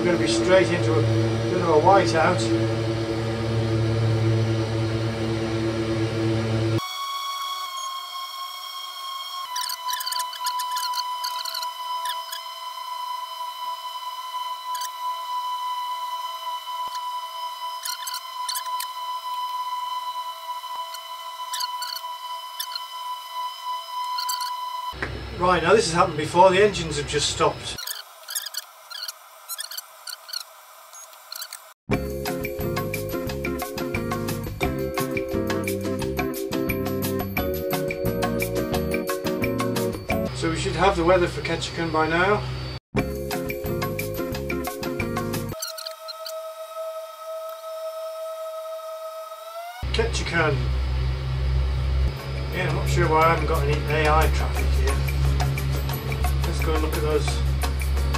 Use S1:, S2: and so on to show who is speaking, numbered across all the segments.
S1: we're going to be straight into a bit of a whiteout. Right, now this has happened before, the engines have just stopped. So we should have the weather for Ketchikan by now. Ketchikan. Yeah, I'm not sure why I haven't got any AI traffic here. Let's go and look at those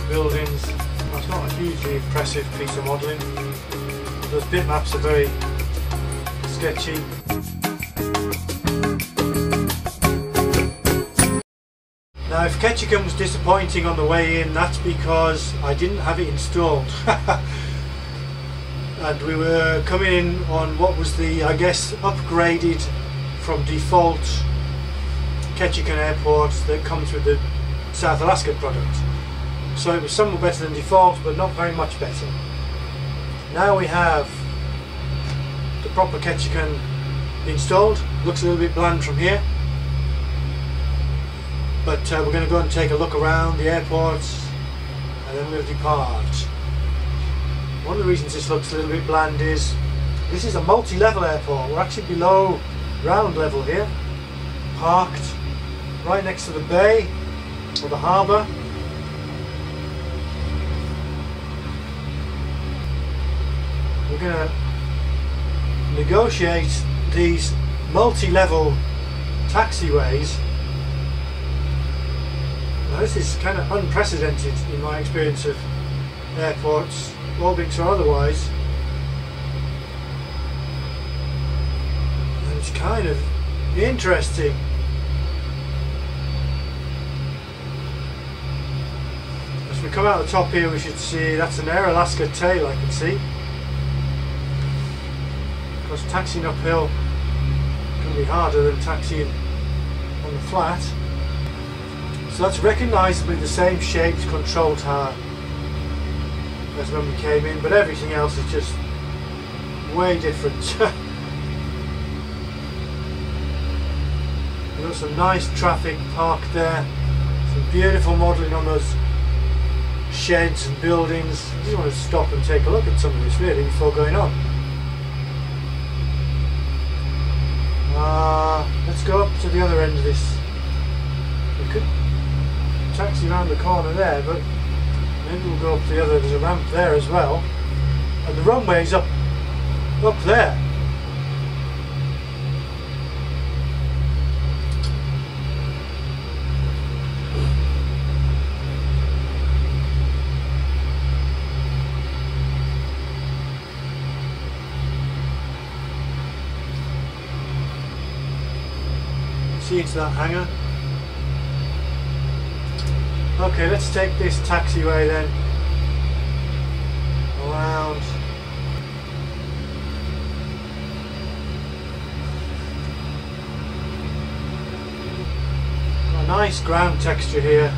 S1: buildings. That's not a hugely impressive piece of modelling. Those bitmaps are very sketchy. Now if Ketchikan was disappointing on the way in, that's because I didn't have it installed. And we were coming in on what was the, I guess, upgraded from default Ketchikan airport that comes with the South Alaska product. So it was somewhat better than default, but not very much better. Now we have the proper Ketchikan installed. Looks a little bit bland from here, but we're going to go and take a look around the airport and then we'll depart. One of the reasons this looks a little bit bland is this is a multi-level airport. We're actually below ground level here, parked right next to the bay or the harbour. We're going to negotiate these multi-level taxiways. Now this is kind of unprecedented in my experience of airports, Orbix or otherwise. And it's kind of interesting. As we come out the top here, we should see that's an Air Alaska tail I can see. Of course, taxiing uphill can be harder than taxiing on the flat. So that's recognisably the same shaped control tower as when we came in, but everything else is just way different. We've got some nice traffic parked there, some beautiful modelling on those sheds and buildings. I just want to stop and take a look at some of this really before going on. Let's go up to the other end of this. We could taxi around the corner there, but maybe we'll go up the other. There's a ramp there as well, and the runway's up there. See into that hangar. Okay, let's take this taxiway then around. Got a nice ground texture here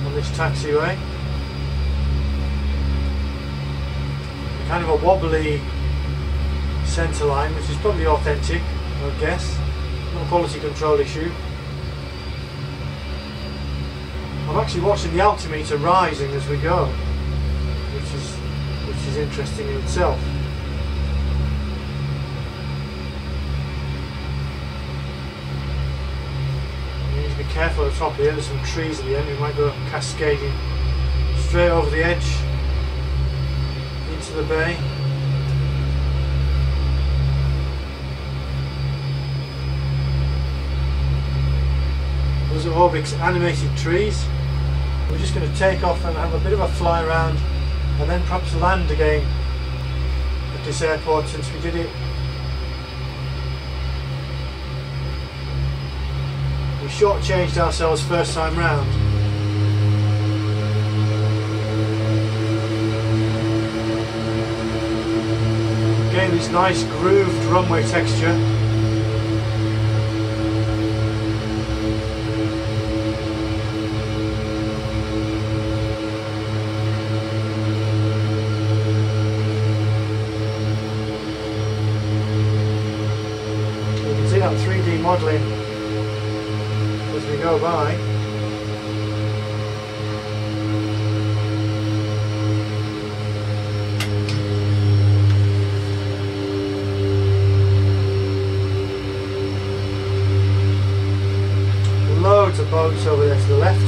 S1: on this taxiway. Kind of a wobbly centre line, which is probably authentic, I would guess. Not a quality control issue. I'm actually watching the altimeter rising as we go, which is interesting in itself. You need to be careful at the top here. There's some trees at the end. We might go cascading straight over the edge into the bay. Those are Orbix animated trees. We're just going to take off and have a bit of a fly around and then perhaps land again at this airport, since we did it. We shortchanged ourselves first time round. again this nice grooved runway texture. You can see that 3D modelling as we go by. Loads of boats over there to the left.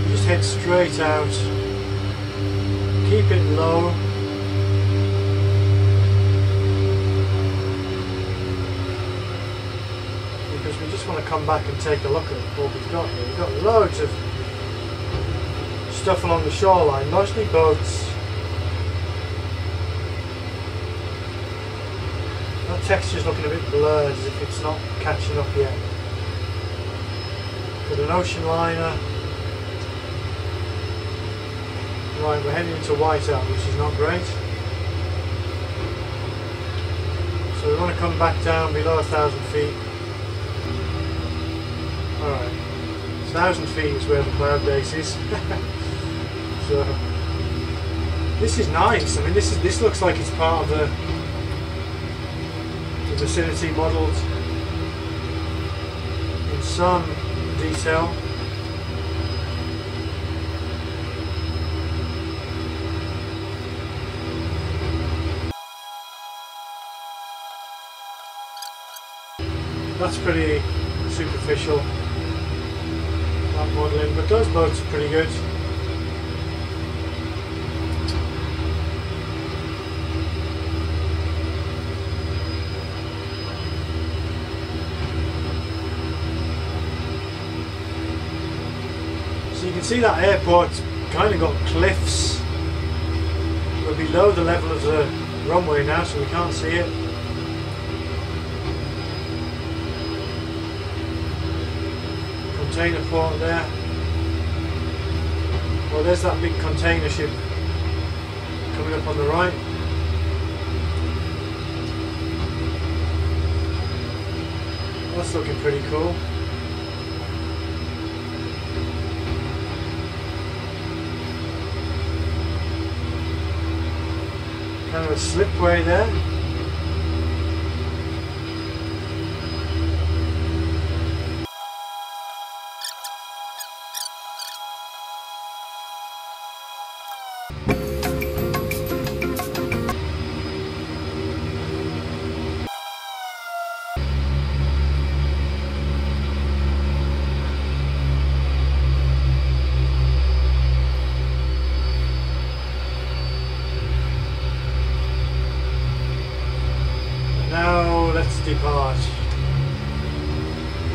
S1: You just head straight out, keep it low. Because we just want to come back and take a look at what we've got here. We've got loads of stuff along the shoreline, mostly boats. Texture's looking a bit blurred, as if it's not catching up yet. Got an ocean liner. Right, we're heading into whiteout, which is not great. So we want to come back down below 1,000 feet. Alright, 1,000 feet is where the cloud base is. So this is nice. I mean, this looks like it's part of the vicinity modelled in some detail. That's pretty superficial, that modelling, but those boats are pretty good. You can see that airport's kind of got cliffs. We're below the level of the runway now, so we can't see it. Container port there. Well, there's that big container ship coming up on the right. That's looking pretty cool. Kind of a slipway there. Let's depart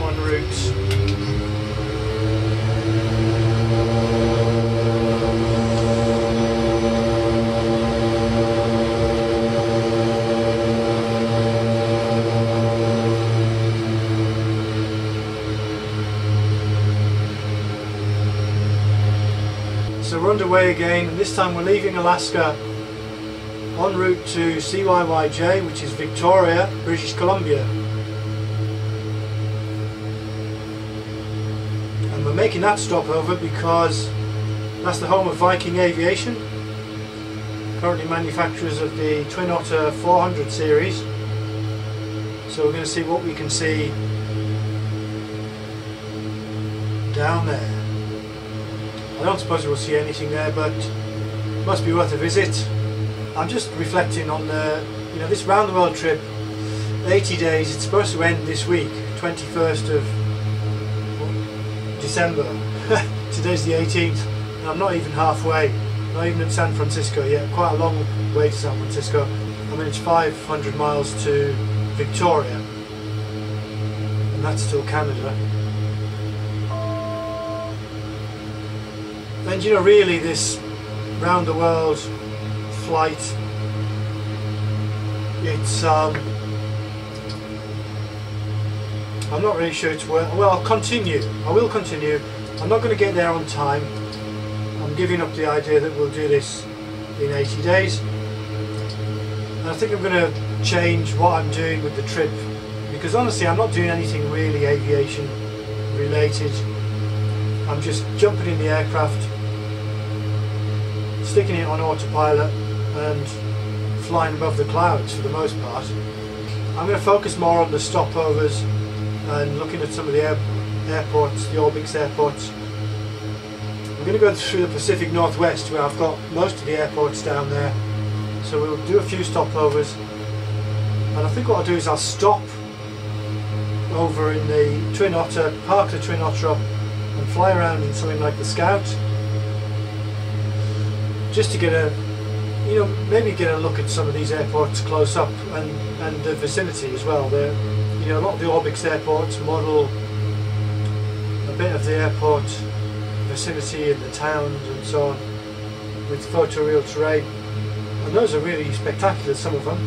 S1: en route. So we're underway again, and this time we're leaving Alaska en route to CYYJ, which is Victoria, British Columbia. And we're making that stopover because that's the home of Viking Aviation, currently manufacturers of the Twin Otter 400 series. So we're going to see what we can see down there. I don't suppose we'll see anything there, but it must be worth a visit. I'm just reflecting on the, this round the world trip, 80 days. It's supposed to end this week, 21st of December. Today's the 18th, and I'm not even halfway, not even in San Francisco yet. Quite a long way to San Francisco. I mean, it's 500 miles to Victoria, and that's still Canada. And really, this round the world flight, it's I'm not really sure it's worth. Well, I will continue. I'm not going to get there on time. I'm I'm giving up the idea that we'll do this in 80 days. And I think I'm going to change what I'm doing with the trip, because honestly I'm not doing anything really aviation related. I'm just jumping in the aircraft, sticking it on autopilot and flying above the clouds for the most part. I'm going to focus more on the stopovers and looking at some of the airports, the Orbix airports. I'm going to go through the Pacific Northwest where I've got most of the airports down there. So we'll do a few stopovers, and I think what I'll do is I'll stop over in the Twin Otter, park the Twin Otter up and fly around in something like the Scout, just to get a, you know, maybe get a look at some of these airports close up and the vicinity as well. They're, you know, a lot of the Orbix airports model a bit of the airport vicinity and the towns and so on with photoreal terrain, and those are really spectacular, some of them.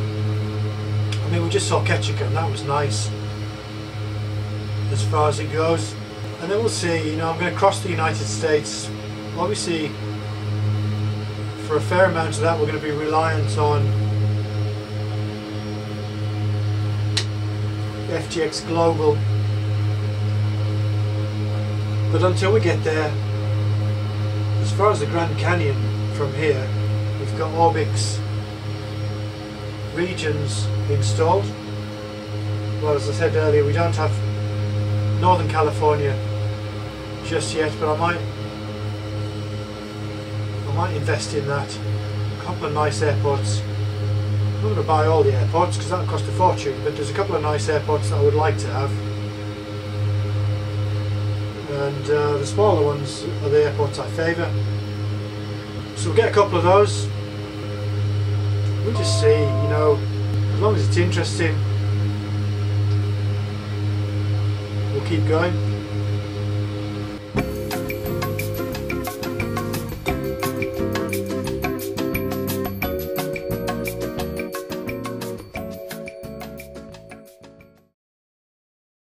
S1: I mean, we just saw Ketchikan, that was nice as far as it goes. And then we'll see, you know, I'm going to cross the United States. Obviously for a fair amount of that we're going to be reliant on FGX Global, but until we get there, as far as the Grand Canyon from here, we've got Orbix regions installed. Well, as I said earlier, we don't have Northern California just yet, but I might invest in that. A couple of nice airports. I'm not going to buy all the airports because that would cost a fortune, but there's a couple of nice airports that I would like to have, and the smaller ones are the airports I favour. So we'll get a couple of those. We'll just see, you know, as long as it's interesting, we'll keep going.